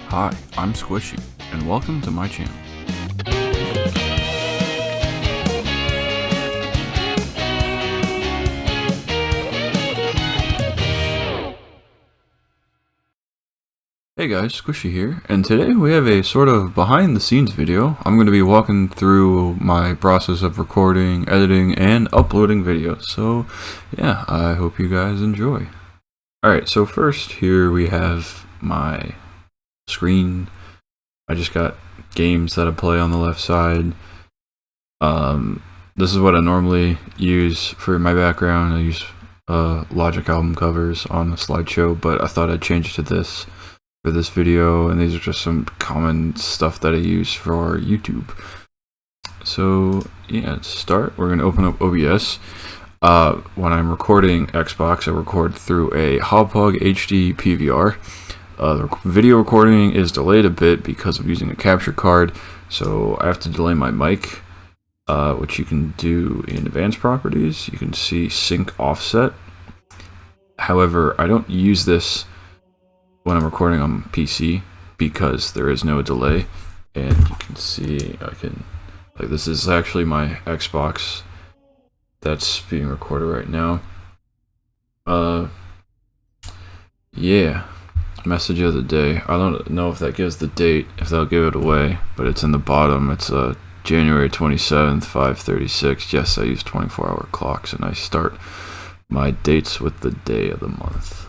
Hi, I'm Squishy, and welcome to my channel. Hey guys, Squishy here, and today we have a sort of behind the scenes video. I'm going to be walking through my process of recording, editing, and uploading videos, so yeah, I hope you guys enjoy. Alright, so first here we have my screen. I just got games that I play on the left side. This is what I normally use for my background. I use Logic album covers on a slideshow, but I thought I'd change it to this for this video, and these are just some common stuff that I use for YouTube. So yeah, to start, we're going to open up OBS. When I'm recording Xbox, I record through a Hauppauge HD PVR. The video recording is delayed a bit because I'm using a capture card, so I have to delay my mic, which you can do in advanced properties. You can see sync offset. However, I don't use this when I'm recording on PC because there is no delay, and you can see this is actually my Xbox that's being recorded right now. Yeah, message of the day. I don't know if that gives the date, if they'll give it away, but it's in the bottom. It's January 27th, 5:36. Yes, I use 24-hour clocks, and I start my dates with the day of the month.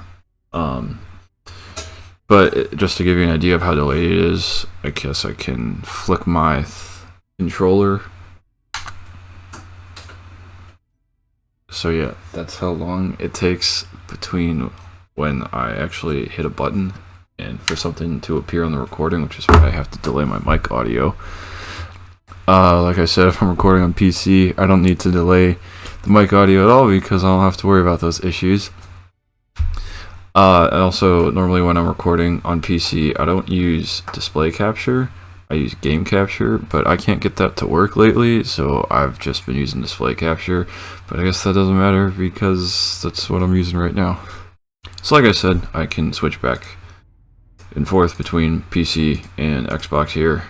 But just to give you an idea of how delayed it is, I guess I can flick my controller. So yeah, that's how long it takes between when I actually hit a button and for something to appear on the recording, which is why I have to delay my mic audio. Like I said, if I'm recording on PC, I don't need to delay the mic audio at all because I don't have to worry about those issues. And also, normally when I'm recording on PC, I don't use display capture. I use game capture, but I can't get that to work lately, so I've just been using display capture. But I guess that doesn't matter because that's what I'm using right now. So like I said, I can switch back and forth between PC and Xbox here.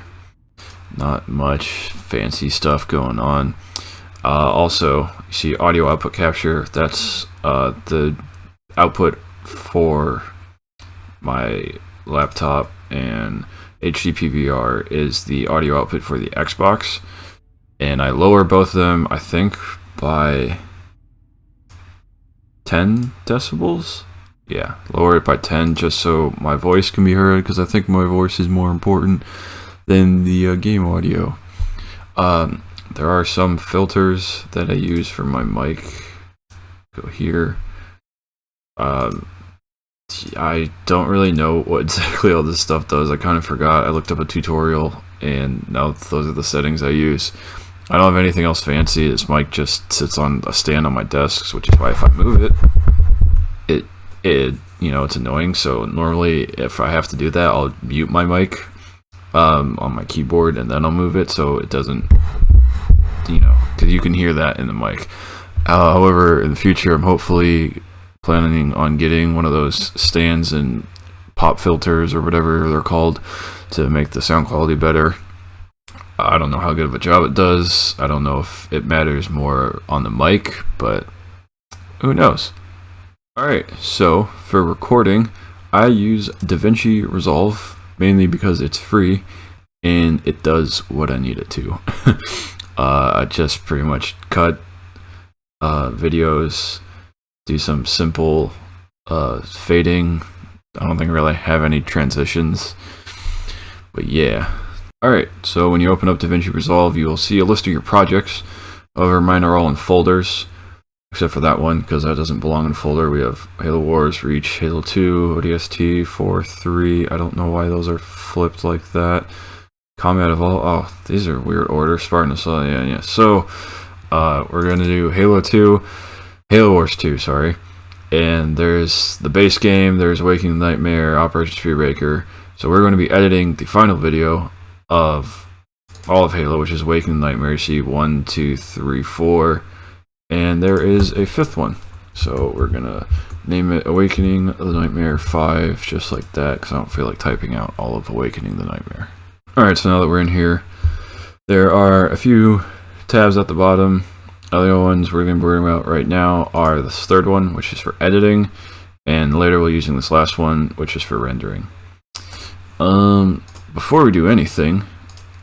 Not much fancy stuff going on. Also, you see audio output capture. That's the output for my laptop, and HD PVR is the audio output for the Xbox, and I lower both of them, I think, by 10 decibels. Yeah, lower it by 10 just so my voice can be heard, because I think my voice is more important than the game audio. There are some filters that I use for my mic. Go here. I don't really know what exactly all this stuff does. I kind of forgot. I looked up a tutorial, and now those are the settings I use. I don't have anything else fancy. This mic just sits on a stand on my desk, which is why if I move it, it's annoying. So normally, if I have to do that, I'll mute my mic on my keyboard, and then I'll move it so it doesn't, because you can hear that in the mic. However, in the future, I'm hopefully planning on getting one of those stands and pop filters or whatever they're called to make the sound quality better. I don't know how good of a job it does. I don't know if it matters more on the mic, but who knows. Alright, so for recording, I use DaVinci Resolve mainly because it's free and it does what I need it to. I just pretty much cut videos, do some simple fading. I don't think I really have any transitions, but yeah. Alright, so when you open up DaVinci Resolve, you will see a list of your projects. However, mine are all in folders, except for that one, because that doesn't belong in a folder. We have Halo Wars, Reach, Halo 2, ODST, 4, 3. I don't know why those are flipped like that. Combat Evolve. Oh, these are weird order. Spartan Assault. Yeah. So, we're going to do Halo 2. Halo Wars 2, sorry. And there's the base game, there's Waking Nightmare, Operation Spearbreaker. So we're going to be editing the final video of all of Halo, which is Waking Nightmare. You see 1, 2, 3, 4. And there is a fifth one. So we're going to name it Awakening the Nightmare 5, just like that, because I don't feel like typing out all of Awakening the Nightmare. Alright, so now that we're in here, there are a few tabs at the bottom. The other ones we're going to be worrying about right now are this third one, which is for editing, and later we'll be using this last one, which is for rendering. Before we do anything,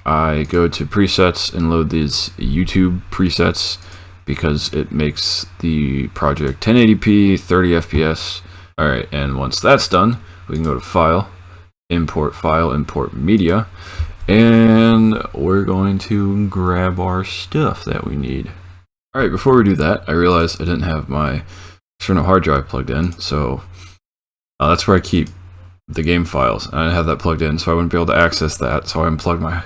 I go to presets and load these YouTube presets because it makes the project 1080p, 30 FPS. Alright, and once that's done, we can go to File, Import Media, and we're going to grab our stuff that we need. Alright, before we do that, I realized I didn't have my external hard drive plugged in, so that's where I keep the game files. I didn't have that plugged in, so I wouldn't be able to access that, so I unplugged my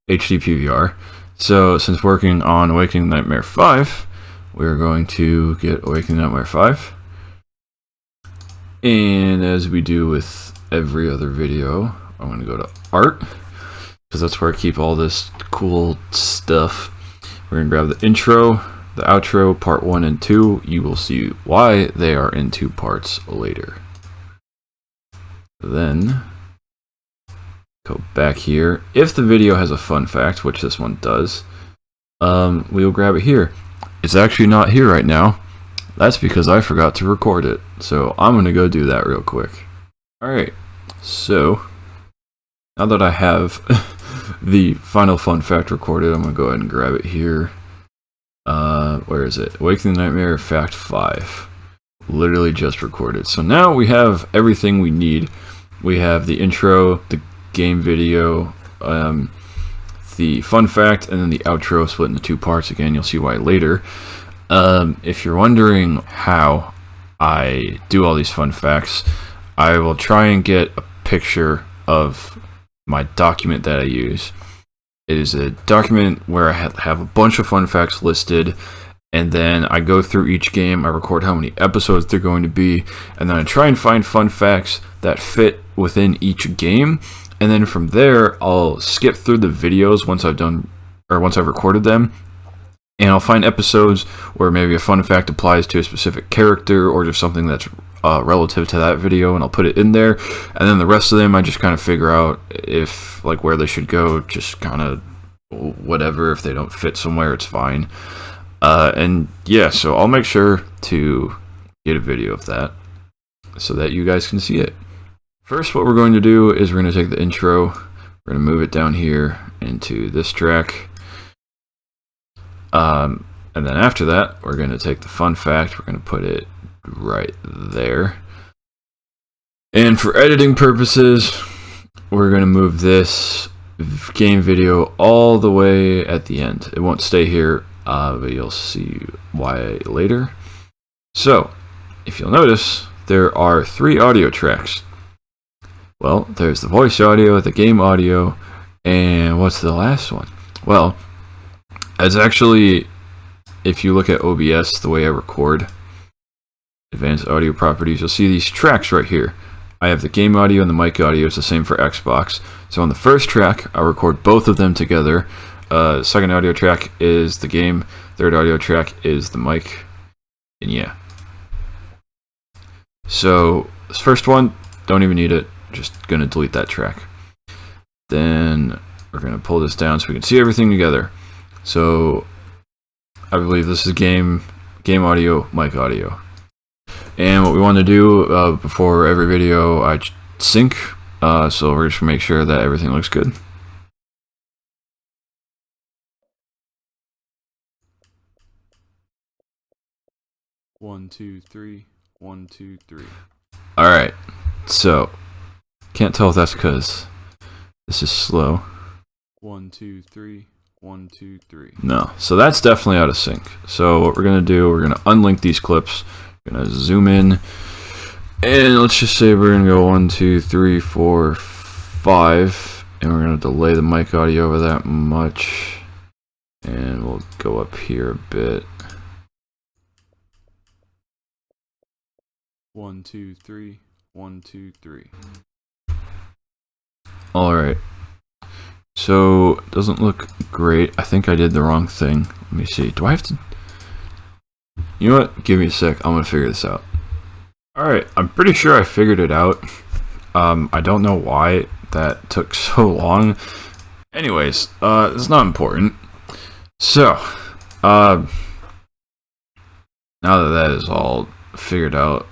HD PVR. So, since working on Awakening the Nightmare 5, we're going to get Awakening the Nightmare 5. And as we do with every other video, I'm going to go to Art, because that's where I keep all this cool stuff. We're going to grab the intro, the outro, part 1 and 2. You will see why they are in 2 parts later. Then go back here. If the video has a fun fact, which this one does, we'll grab it here. It's actually not here right now. That's because I forgot to record it. So I'm going to go do that real quick. Alright, so now that I have the final fun fact recorded, I'm going to go ahead and grab it here. Where is it? Awakening the Nightmare Fact 5. Literally just recorded. So now we have everything we need. We have the intro, the game video, the fun fact, and then the outro split into 2 parts. Again, you'll see why later. If you're wondering how I do all these fun facts, I will try and get a picture of my document that I use. It is a document where I have a bunch of fun facts listed, and then I go through each game, I record how many episodes they're going to be, and then I try and find fun facts that fit within each game, and then from there I'll skip through the videos once I've recorded them, and I'll find episodes where maybe a fun fact applies to a specific character or just something that's relative to that video, and I'll put it in there, and then the rest of them I just kind of figure out if, like, where they should go, just kind of whatever. If they don't fit somewhere, it's fine. And yeah, so I'll make sure to get a video of that so that you guys can see it. First, what we're going to do is we're going to take the intro, we're going to move it down here into this track, and then after that we're going to take the fun fact, we're going to put it right there, and for editing purposes we're going to move this game video all the way at the end. It won't stay here, but you'll see why later. So if you'll notice, there are 3 audio tracks. Well, there's the voice audio, the game audio, and what's the last one? Well, it's actually, if you look at OBS, the way I record, advanced audio properties, you'll see these tracks right here. I have the game audio and the mic audio. It's the same for Xbox. So on the first track, I record both of them together. Second audio track is the game. Third audio track is the mic. And yeah. So this first one, don't even need it. Just gonna delete that track. Then we're gonna pull this down so we can see everything together. So I believe this is game audio, mic audio. And what we want to do before every video, I sync. So we're just gonna make sure that everything looks good. One, two, three. 1, 2, 3. Alright, so can't tell if that's because this is slow. 1, 2, 3. 1, 2, 3. No, so that's definitely out of sync. So what we're gonna do, we're gonna unlink these clips. We're gonna zoom in, and let's just say we're gonna go 1, 2, 3, 4, 5, and we're gonna delay the mic audio over that much, and we'll go up here a bit. 1, 2, 3. 1, 2, 3. Alright. So, it doesn't look great. I think I did the wrong thing. Let me see. Do I have to... You know what? Give me a sec. I'm going to figure this out. Alright, I'm pretty sure I figured it out. I don't know why that took so long. Anyways, it's not important. So, now that that is all figured out,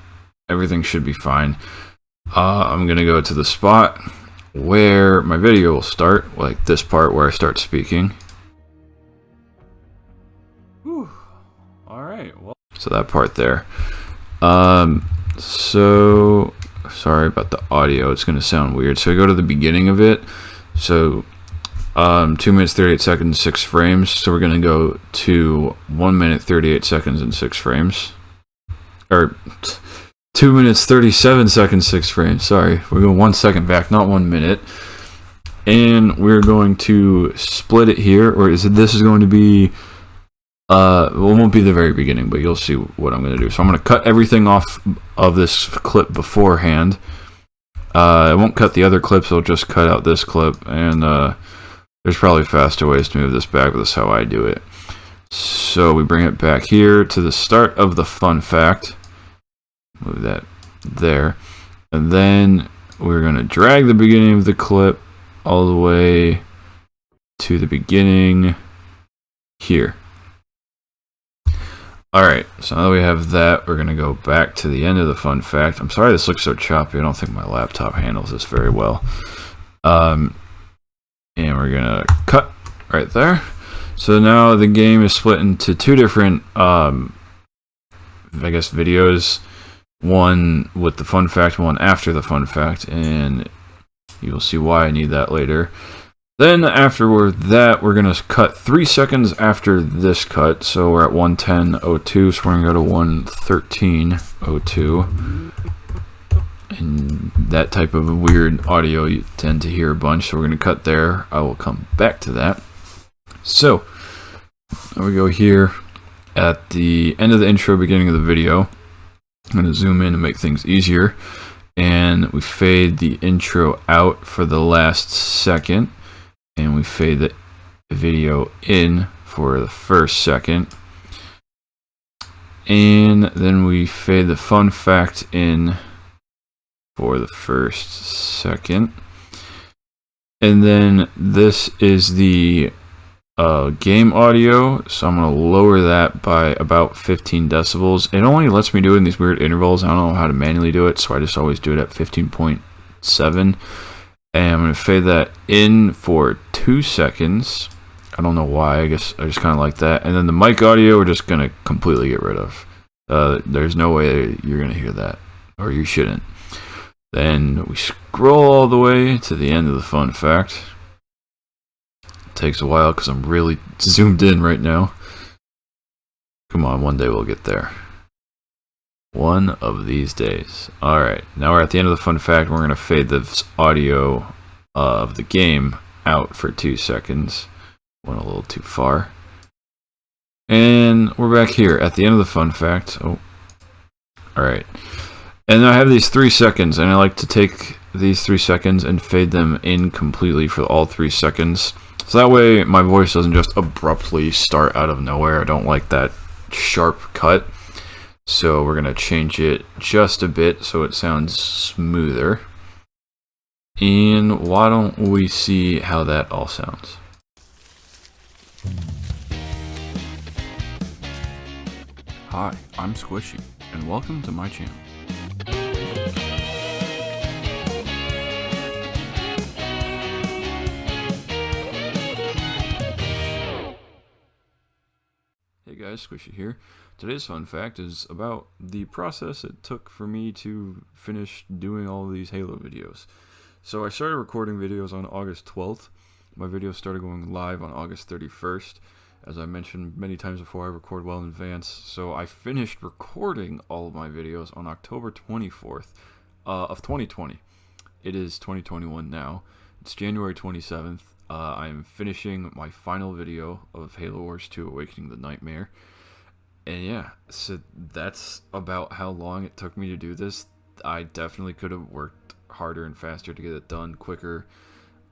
everything should be fine. I'm gonna go to the spot where my video will start, like this part where I start speaking. Alright, well. So that part there. So sorry about the audio, it's gonna sound weird. So I go to the beginning of it. So 2 minutes 38 seconds 6 frames. So we're gonna go to 1 minute 38 seconds and 6 frames. Or 2 minutes 37 seconds 6 frames. Sorry, we're going 1 second back, not 1 minute. And we're going to split it here, or this is going to be well, it won't be the very beginning, but you'll see what I'm going to do. So I'm going to cut everything off of this clip beforehand. I won't cut the other clips, I'll just cut out this clip. And there's probably faster ways to move this back, but that's how I do it. So we bring it back here to the start of the fun fact. Move that there. And then we're going to drag the beginning of the clip all the way to the beginning here. Alright, so now that we have that, we're going to go back to the end of the fun fact. I'm sorry this looks so choppy, I don't think my laptop handles this very well. And we're going to cut right there. So now the game is split into two different, I guess, videos. One with the fun fact, one after the fun fact, and you'll see why I need that later. Then afterward that, we're going to cut 3 seconds after this cut, so we're at 110.02, so we're going to go to 113.02. And that type of weird audio you tend to hear a bunch, so we're going to cut there. I will come back to that. So, there we go here at the end of the intro, beginning of the video. I'm going to zoom in and make things easier. And we fade the intro out for the last second. And we fade the video in for the first second. And then we fade the fun fact in for the first second. And then this is the game audio, so I'm going to lower that by about 15 decibels. It only lets me do it in these weird intervals. I don't know how to manually do it, so I just always do it at 15.7. And I'm going to fade that in for 2 seconds. I don't know why, I guess I just kind of like that. And then the mic audio we're just going to completely get rid of. There's no way you're going to hear that, or you shouldn't. Then we scroll all the way to the end of the fun fact. It takes a while because I'm really zoomed in right now. Come on, one day we'll get there. One of these days. Alright, now we're at the end of the fun fact. We're going to fade this audio of the game out for 2 seconds. Went a little too far. And we're back here at the end of the fun fact. Oh, alright. And I have these 3 seconds, and I like to take these 3 seconds and fade them in completely for all 3 seconds. So that way my voice doesn't just abruptly start out of nowhere. I don't like that sharp cut. So we're going to change it just a bit so it sounds smoother. And why don't we see how that all sounds? Hi, I'm Squishy, and welcome to my channel. Hey guys, Squishy here. Today's fun fact is about the process it took for me to finish doing all of these Halo videos. So I started recording videos on August 12th. My videos started going live on August 31st. As I mentioned many times before, I record well in advance. So I finished recording all of my videos on October 24th of 2020. It is 2021 now. It's January 27th. I'm finishing my final video of Halo Wars 2 Awakening the Nightmare. And yeah, so that's about how long it took me to do this. I definitely could have worked harder and faster to get it done quicker.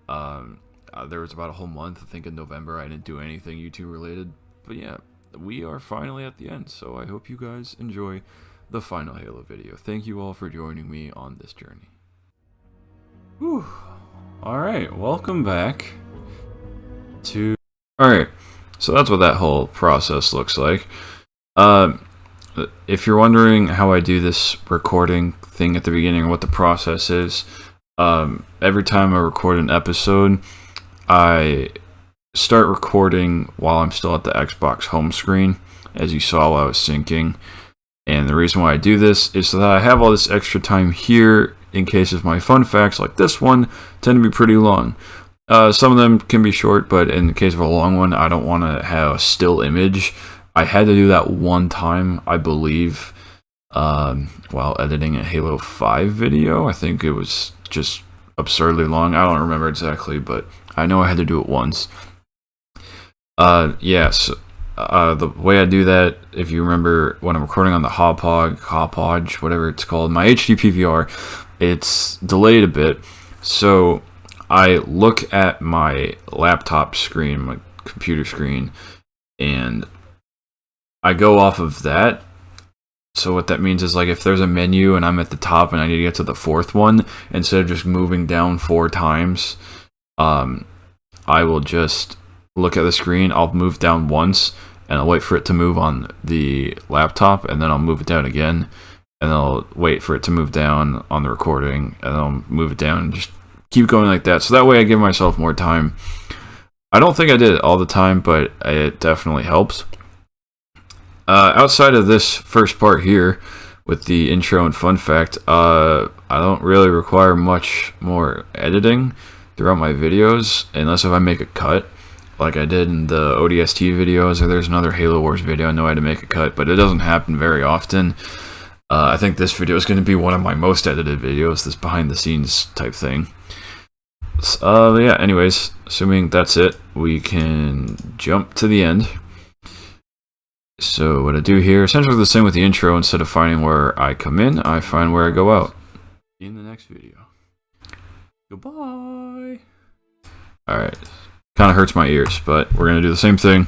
There was about a whole month, I think in November, I didn't do anything YouTube related. But yeah, we are finally at the end, so I hope you guys enjoy the final Halo video. Thank you all for joining me on this journey. Whew. Alright, welcome back to... Alright, so that's what that whole process looks like. If you're wondering how I do this recording thing at the beginning or what the process is, every time I record an episode, I start recording while I'm still at the Xbox home screen, as you saw while I was syncing. And the reason why I do this is so that I have all this extra time here in case of my fun facts, like this one, tend to be pretty long. Some of them can be short, but in the case of a long one, I don't want to have a still image. I had to do that one time, I believe, while editing a Halo 5 video. I think it was just absurdly long. I don't remember exactly, but I know I had to do it once. Yes. The way I do that, if you remember, when I'm recording on the Hopodge, whatever it's called, my HD PVR, it's delayed a bit. So I look at my laptop screen, my computer screen, and I go off of that. So what that means is, like, if there's a menu and I'm at the top and I need to get to the fourth one, instead of just moving down 4 times, I will just look at the screen, I'll move down once, and I'll wait for it to move on the laptop, and then I'll move it down again, and then I'll wait for it to move down on the recording, and then I'll move it down, and just keep going like that. So that way I give myself more time. I don't think I did it all the time, but it definitely helps. Outside of this first part here, with the intro and fun fact, I don't really require much more editing throughout my videos, unless if I make a cut, like I did in the ODST videos, or there's another Halo Wars video I know I had to make a cut, but it doesn't happen very often. I think this video is going to be one of my most edited videos, this behind the scenes type thing. Yeah, anyways, assuming that's it, we can jump to the end. So what I do here, essentially the same with the intro. Instead of finding where I come in, I find where I go out. In the next video. Goodbye! Alright. Kind of hurts my ears, but we're going to do the same thing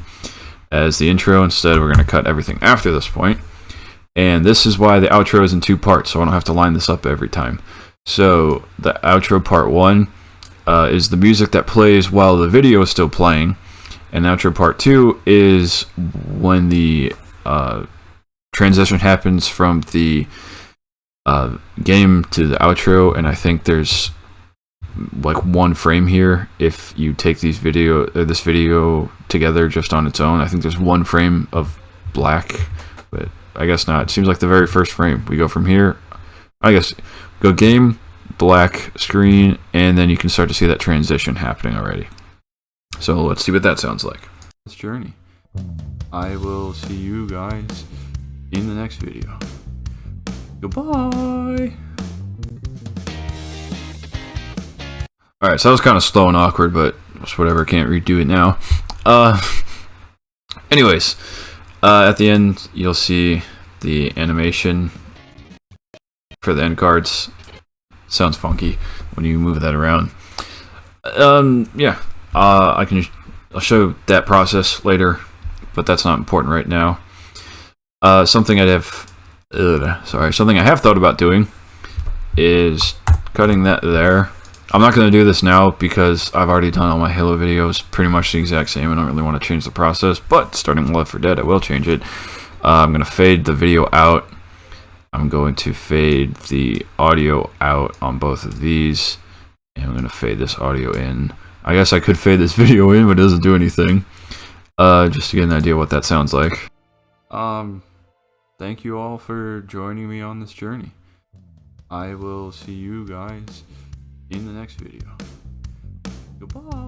as the intro. Instead, we're going to cut everything after this point. And this is why the outro is in 2 parts, so I don't have to line this up every time. So the outro part 1 is the music that plays while the video is still playing. And outro part 2 is when the transition happens from the game to the outro, and I think there's like 1 frame here. If you take this video together just on its own, I think there's 1 frame of black, but I guess not. It seems like the very first frame. We go from here, I guess, go game, black screen, and then you can start to see that transition happening already. So let's see what that sounds like. This journey. I will see you guys in the next video. Goodbye! Alright, so that was kind of slow and awkward, but just whatever, can't redo it now. Anyways, at the end, you'll see the animation for the end cards. Sounds funky when you move that around. Yeah. I'll show that process later, but that's not important right now. Something I have thought about doing is cutting that there. I'm not going to do this now because I've already done all my Halo videos pretty much the exact same. I don't really want to change the process, but starting Left 4 Dead, I will change it. I'm going to fade the video out. I'm going to fade the audio out on both of these, and I'm going to fade this audio in. I guess I could fade this video in, but it doesn't do anything. Just to get an idea what that sounds like. Thank you all for joining me on this journey. I will see you guys in the next video. Goodbye!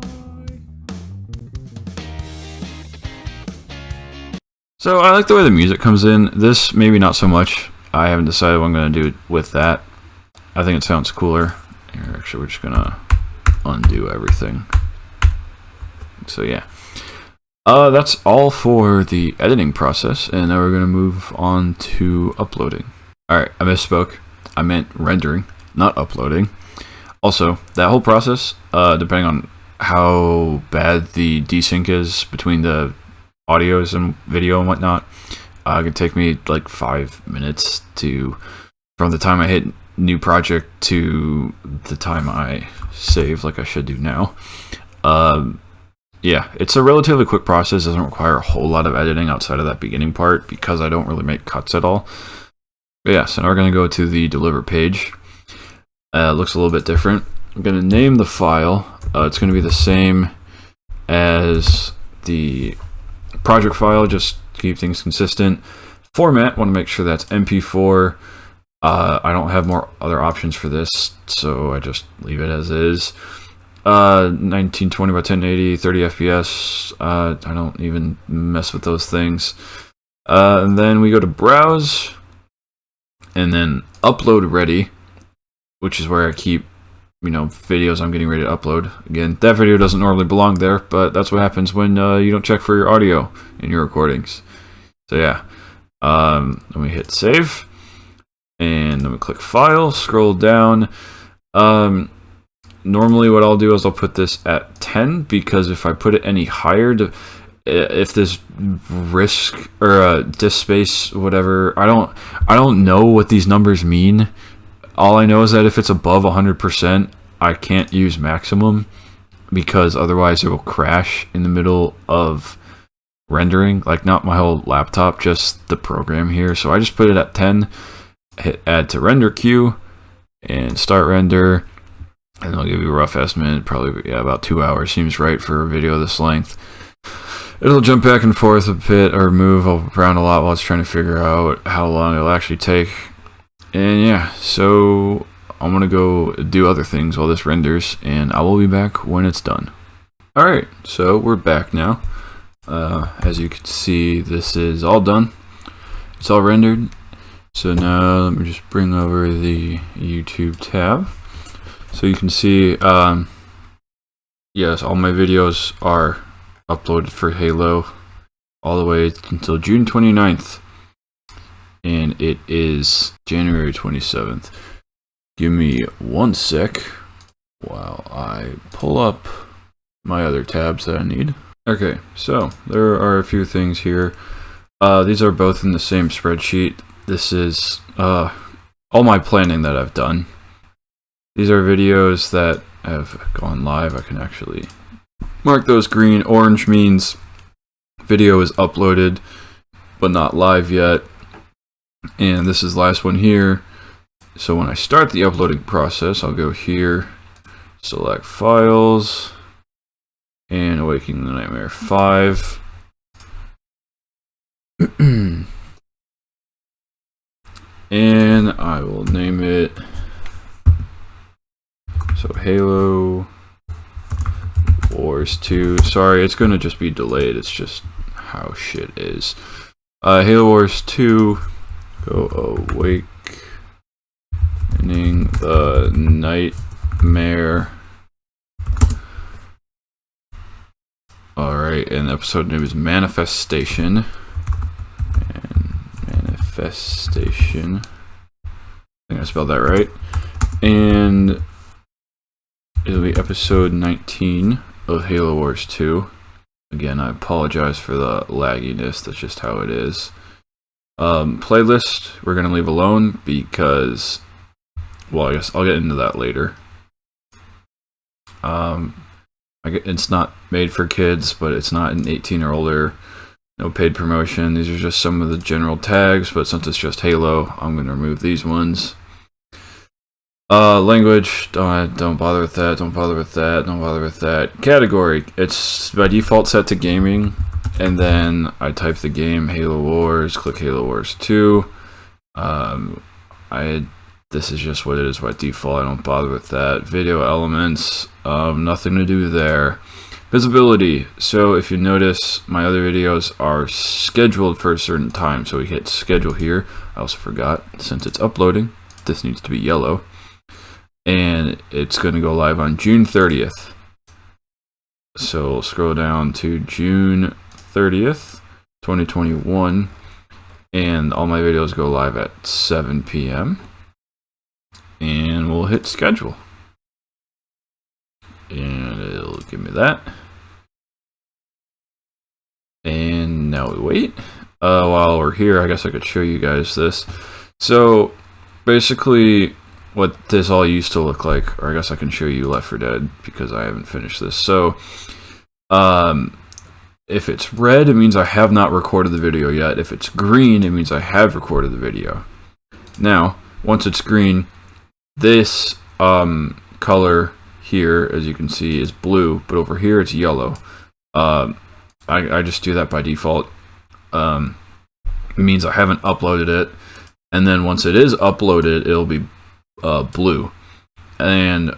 So I like the way the music comes in. This maybe not so much. I haven't decided what I'm going to do with that. I think it sounds cooler. Here, actually, we're just going to undo everything. So yeah. That's all for the editing process, and now we're going to move on to uploading. Alright, I misspoke. I meant rendering, not uploading. Also, that whole process, depending on how bad the desync is between the audios and video and whatnot, It can take me like 5 minutes from the time I hit new project to the time I save, like I should do now. Yeah, it's a relatively quick process. Doesn't require a whole lot of editing outside of that beginning part because I don't really make cuts at all. But yeah, so now we're going to go to the deliver page. It looks a little bit different. I'm going to name the file. It's going to be the same as the project file, just to keep things consistent. Format, want to make sure that's MP4. I don't have more other options for this, so I just leave it as is. 1920 by 1080, 30 FPS. I don't even mess with those things. And then we go to browse, and then upload ready, which is where I keep, videos I'm getting ready to upload. Again, that video doesn't normally belong there, but that's what happens when you don't check for your audio in your recordings. So yeah, then we hit save, and then we click file, scroll down. Normally what I'll do is I'll put this at 10, because if I put it any higher, if this risk or disk space, whatever, I don't know what these numbers mean. All I know is that if it's above 100%, I can't use maximum, because otherwise it will crash in the middle of rendering. Like, not my whole laptop, just the program here. So I just put it at 10, hit add to render queue, and start render. And I'll give you a rough estimate, probably about 2 hours seems right for a video this length. It'll jump back and forth a bit, or move around a lot while it's trying to figure out how long it'll actually take. And yeah, so I'm going to go do other things while this renders, and I will be back when it's done. Alright, so we're back now. As you can see, this is all done. It's all rendered. So now let me just bring over the YouTube tab. So you can see, yes, all my videos are uploaded for Halo all the way until June 29th. And it is January 27th. Give me 1 sec while I pull up my other tabs that I need. Okay, so there are a few things here. These are both in the same spreadsheet. This is all my planning that I've done. These are videos that have gone live. I can actually mark those green. Orange means video is uploaded but not live yet. And this is the last one here. So when I start the uploading process, I'll go here, select files, and Awakening the Nightmare 5. And I will name it, so Halo Wars 2. Sorry, it's going to just be delayed. It's just how shit is. Halo Wars 2, go Awakening the Nightmare. Alright, and the episode name is Manifestation. And Manifestation. I think I spelled that right. And it'll be episode 19 of Halo Wars 2. Again, I apologize for the lagginess, that's just how it is. Playlist, we're going to leave alone because, well, I guess I'll get into that later. It's not made for kids, but it's not an 18 or older. No paid promotion. These are just some of the general tags, but since it's just Halo, I'm going to remove these ones. Language, don't bother with that, don't bother with that, don't bother with that. Category, it's by default set to gaming, and then I type the game Halo Wars, click Halo Wars 2. This is just what it is by default, I don't bother with that. Video elements, nothing to do there. Visibility, so if you notice, my other videos are scheduled for a certain time, so we hit schedule here. I also forgot, since it's uploading, this needs to be yellow. And it's going to go live on June 30th. So we'll scroll down to June 30th, 2021. And all my videos go live at 7 p.m. And we'll hit schedule. And it'll give me that. And now we wait. while we're here, I guess I could show you guys this. So basically what this all used to look like, or I guess I can show you Left 4 Dead because I haven't finished this. So if it's red, it means I have not recorded the video yet. If it's green, it means I have recorded the video. Now, once it's green, this color here, as you can see, is blue, but over here it's yellow. I just do that by default. It means I haven't uploaded it, and then once it is uploaded, it'll be blue. And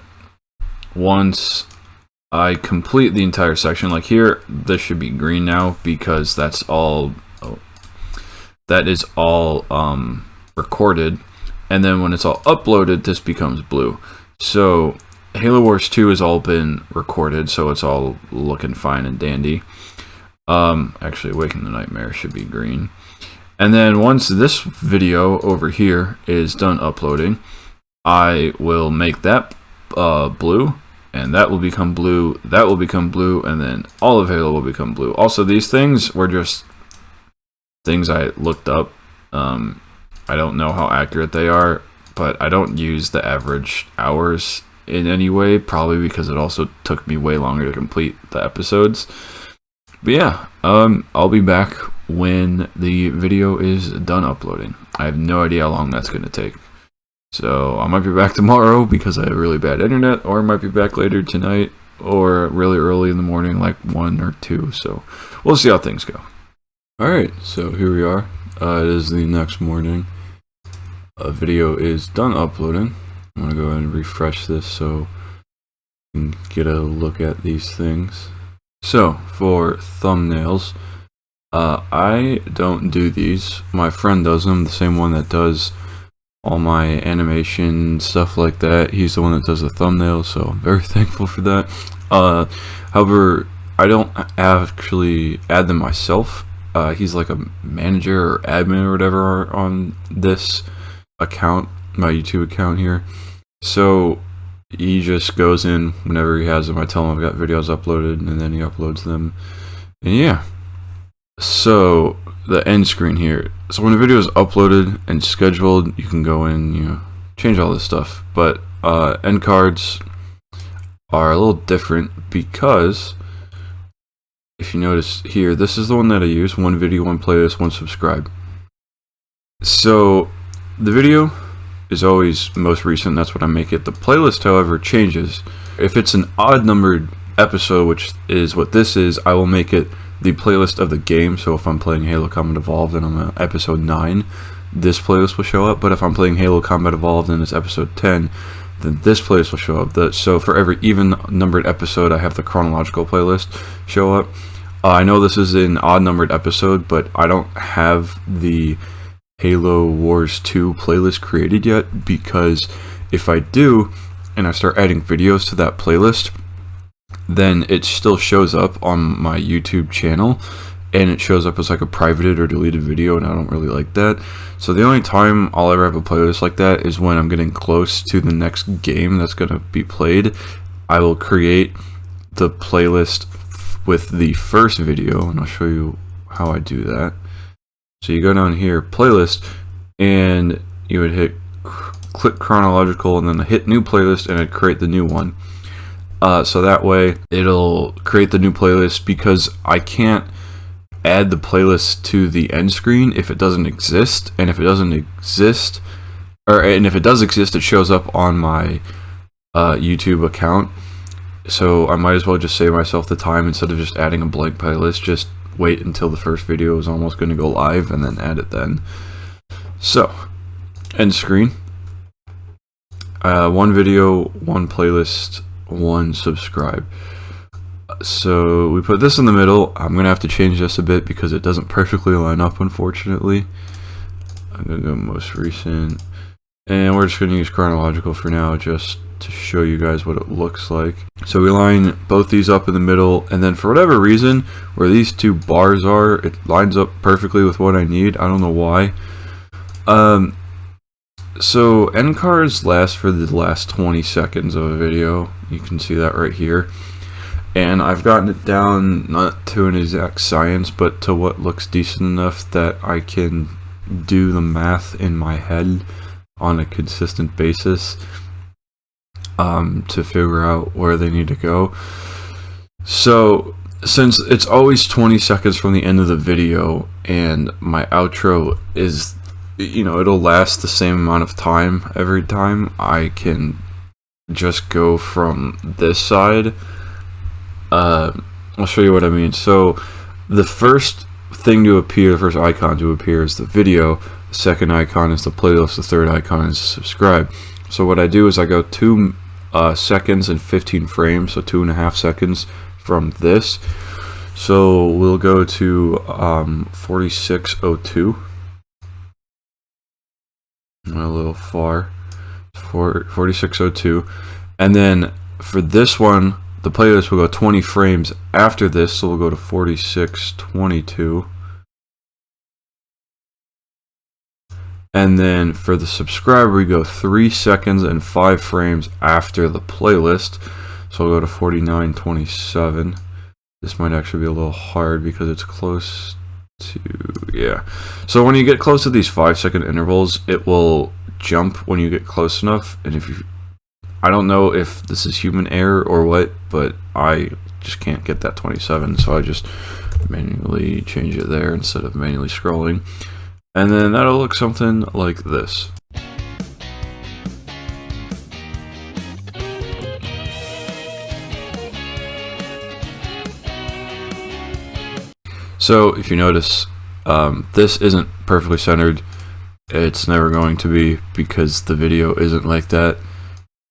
once I complete the entire section, like here, this should be green now because that's all. That is all recorded, and then when it's all uploaded, this becomes blue. So Halo Wars 2 has all been recorded, so it's all looking fine and dandy. Actually, Awaken the Nightmare should be green. And then once this video over here is done uploading, I will make that blue, and that will become blue, that will become blue, and then all of Halo will become blue. Also, these things were just things I looked up. I don't know how accurate they are, but I don't use the average hours in any way, probably because it also took me way longer to complete the episodes. But yeah, I'll be back when the video is done uploading. I have no idea how long that's going to take. So I might be back tomorrow because I have really bad internet, or I might be back later tonight, or really early in the morning, like 1 or 2. So we'll see how things go. Alright, so here we are. It is the next morning. A video is done uploading. I'm going to go ahead and refresh this so you can get a look at these things. So, for thumbnails, I don't do these. My friend does them, the same one that does all my animation, stuff like that. He's the one that does the thumbnails, so I'm very thankful for that. However, I don't actually add them myself. He's like a manager or admin or whatever on this account, my YouTube account here. So he just goes in whenever he has them. I tell him I've got videos uploaded, and then he uploads them. And yeah. So the end screen here. So when the video is uploaded and scheduled, you can go in, you know, change all this stuff. But end cards are a little different because if you notice here, this is the one that I use: one video, one playlist, one subscribe. So the video is always most recent, that's what I make it. The playlist, however, changes. If it's an odd numbered episode, which is what this is, I will make it the playlist of the game. So if I'm playing Halo Combat Evolved and I'm at episode 9, this playlist will show up. But if I'm playing Halo Combat Evolved and it's episode 10, then this playlist will show up. So for every even numbered episode, I have the chronological playlist show up. I know this is an odd numbered episode, but I don't have the Halo Wars 2 playlist created yet, because if I do and I start adding videos to that playlist, then it still shows up on my YouTube channel, and it shows up as like a privated or deleted video, and I don't really like that. So the only time I'll ever have a playlist like that is when I'm getting close to the next game that's going to be played. I will create the playlist with the first video, and I'll show you how I do that. So you go down here, playlist, and you would hit click chronological, and then hit new playlist, and it'd create the new one. So that way it'll create the new playlist, because I can't add the playlist to the end screen if it doesn't exist. And if it doesn't exist, and if it does exist, it shows up on my YouTube account. So I might as well just save myself the time, instead of just adding a blank playlist, just wait until the first video is almost going to go live and then add it then. So, end screen. One video, one playlist, one subscribe. So we put this in the middle. I'm going to have to change this a bit because it doesn't perfectly line up, unfortunately. I'm going to go most recent. And we're just going to use chronological for now, just to show you guys what it looks like. So we line both these up in the middle, and then for whatever reason, where these two bars are, it lines up perfectly with what I need. I don't know why. So end cards last for the last 20 seconds of a video. You can see that right here. and I've gotten it down not to an exact science, but to what looks decent enough that I can do the math in my head on a consistent basis to figure out where they need to go. So since it's always 20 seconds from the end of the video, and my outro is, you know, it'll last the same amount of time every time, I can just go from this side. I'll show you what I mean. So the first thing to appear, the first icon to appear is the video, the second icon is the playlist, the third icon is subscribe. So what I do is I go 2 seconds and 15 frames, so 2.5 seconds from this. So we'll go to 4602. A little far. 4602. And then for this one, the playlist will go 20 frames after this, so we'll go to 4622. And then for the subscriber, we go 3 seconds and 5 frames after the playlist, so we'll go to 4927. This might actually be a little hard because it's close to, yeah. So when you get close to these 5-second intervals, it will jump when you get close enough. And if you, I don't know if this is human error or what, but I just can't get that 27, so I just manually change it there instead of manually scrolling. And then that'll look something like this. So if you notice, this isn't perfectly centered. It's never going to be because the video isn't like that.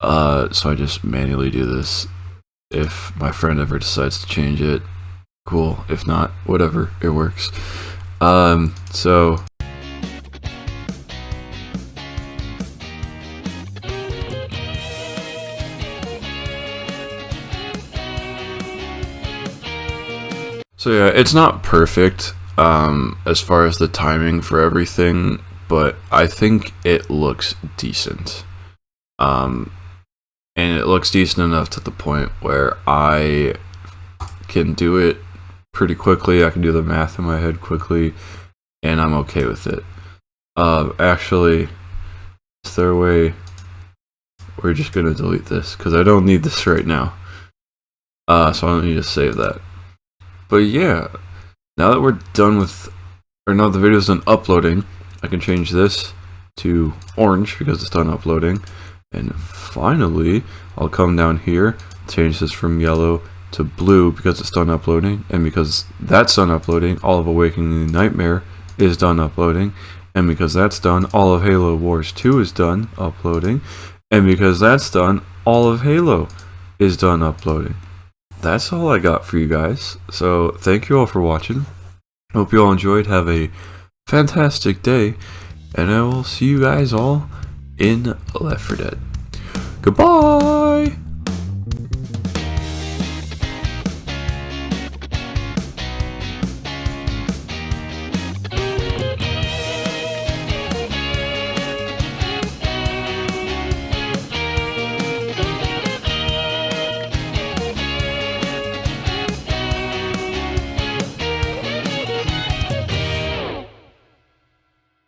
So I just manually do this. If my friend ever decides to change it, cool. If not, whatever, it works. So yeah, it's not perfect as far as the timing for everything, but I think it looks decent. And it looks decent enough to the point where I can do it pretty quickly. I can do the math in my head quickly, and I'm okay with it. Actually, is there a way? We're just gonna delete this because I don't need this right now. So I don't need to save that. But yeah, now that we're done with, or now the video's done uploading, I can change this to orange because it's done uploading. And finally, I'll come down here, change this from yellow to blue because it's done uploading. And because that's done uploading, all of Awakening the Nightmare is done uploading. And because that's done, all of Halo Wars 2 is done uploading. And because that's done, all of Halo is done uploading. That's all I got for you guys. So thank you all for watching. Hope you all enjoyed. Have a fantastic day. And I will see you guys all in Left 4 Dead. Goodbye!